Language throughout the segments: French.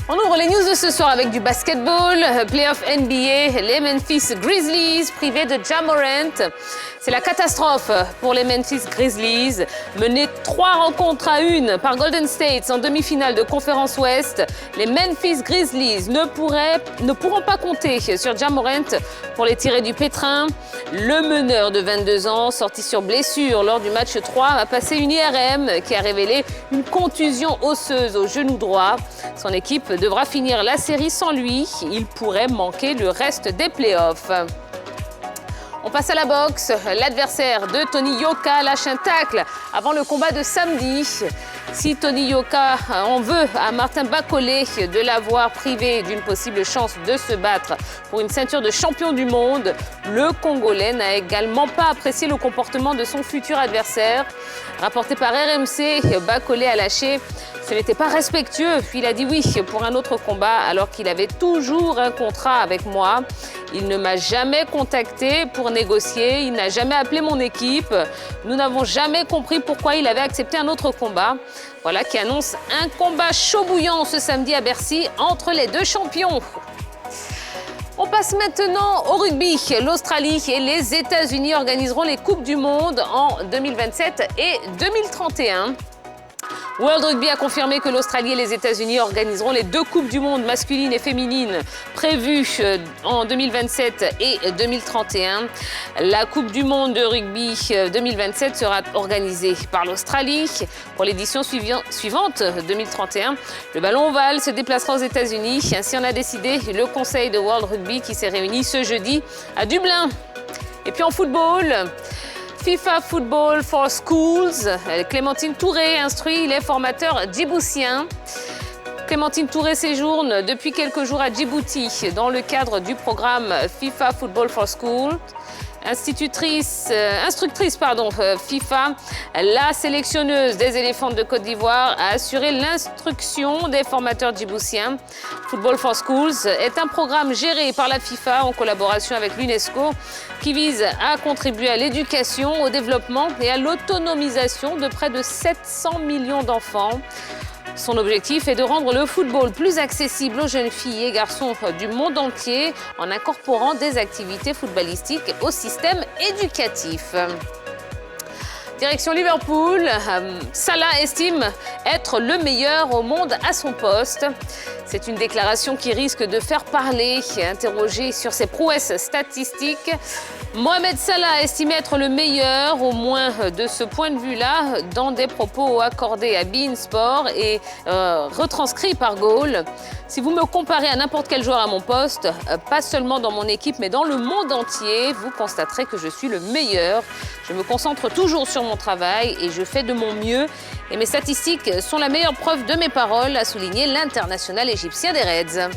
On ouvre les news de ce soir avec du basketball, playoff NBA, les Memphis Grizzlies privés de Ja Morant. C'est la catastrophe pour les Memphis Grizzlies. Menés 3 rencontres à 1 par Golden State en demi-finale de Conférence Ouest, les Memphis Grizzlies ne pourront pas compter sur Ja Morant pour les tirer du pétrin. Le meneur de 22 ans, sorti sur blessure lors du match 3, a passé une IRM qui a révélé une contusion osseuse au genou droit. Son équipe devra finir la série sans lui. Il pourrait manquer le reste des playoffs. On passe à la boxe. L'adversaire de Tony Yoka lâche un tacle avant le combat de samedi. Si Tony Yoka en veut à Martin Bacolé de l'avoir privé d'une possible chance de se battre pour une ceinture de champion du monde, le Congolais n'a également pas apprécié le comportement de son futur adversaire. Rapporté par RMC, Bacolé a lâché « Ce n'était pas respectueux ». Puis il a dit oui pour un autre combat alors qu'il avait toujours un contrat avec moi. Il ne m'a jamais contacté pour négocier, il n'a jamais appelé mon équipe. Nous n'avons jamais compris pourquoi il avait accepté un autre combat. Voilà qui annonce un combat chaud bouillant ce samedi à Bercy entre les deux champions. On passe maintenant au rugby. L'Australie et les États-Unis organiseront les Coupes du Monde en 2027 et 2031. World Rugby a confirmé que l'Australie et les États-Unis organiseront les 2 Coupes du Monde masculines et féminines prévues en 2027 et 2031. La Coupe du Monde de rugby 2027 sera organisée par l'Australie. Pour l'édition suivante, 2031, le ballon ovale se déplacera aux États-Unis. Ainsi en a décidé le Conseil de World Rugby qui s'est réuni ce jeudi à Dublin. Et puis en football, FIFA Football for Schools, Clémentine Touré instruit les formateurs djiboutiens. Clémentine Touré séjourne depuis quelques jours à Djibouti dans le cadre du programme FIFA Football for Schools. Instructrice FIFA, la sélectionneuse des éléphants de Côte d'Ivoire a assuré l'instruction des formateurs djiboutiens. Football for Schools est un programme géré par la FIFA en collaboration avec l'UNESCO qui vise à contribuer à l'éducation, au développement et à l'autonomisation de près de 700 millions d'enfants. Son objectif est de rendre le football plus accessible aux jeunes filles et garçons du monde entier en incorporant des activités footballistiques au système éducatif. Direction Liverpool, Salah estime être le meilleur au monde à son poste. C'est une déclaration qui risque de faire parler. Interrogé sur ses prouesses statistiques, Mohamed Salah estime être le meilleur, au moins de ce point de vue-là, dans des propos accordés à beIN Sport et retranscrits par Goal. Si vous me comparez à n'importe quel joueur à mon poste, pas seulement dans mon équipe, mais dans le monde entier, vous constaterez que je suis le meilleur. Je me concentre toujours sur mon travail et je fais de mon mieux. Et mes statistiques sont la meilleure preuve de mes paroles, a souligné l'international égyptien des Reds.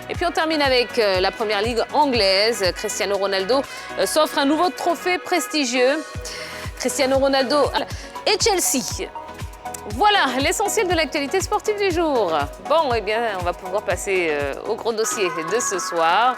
Et puis on termine avec la première ligue anglaise. Cristiano Ronaldo s'offre un nouveau trophée prestigieux. Cristiano Ronaldo et Chelsea. Voilà l'essentiel de l'actualité sportive du jour. Bon, eh bien, on va pouvoir passer au gros dossier de ce soir.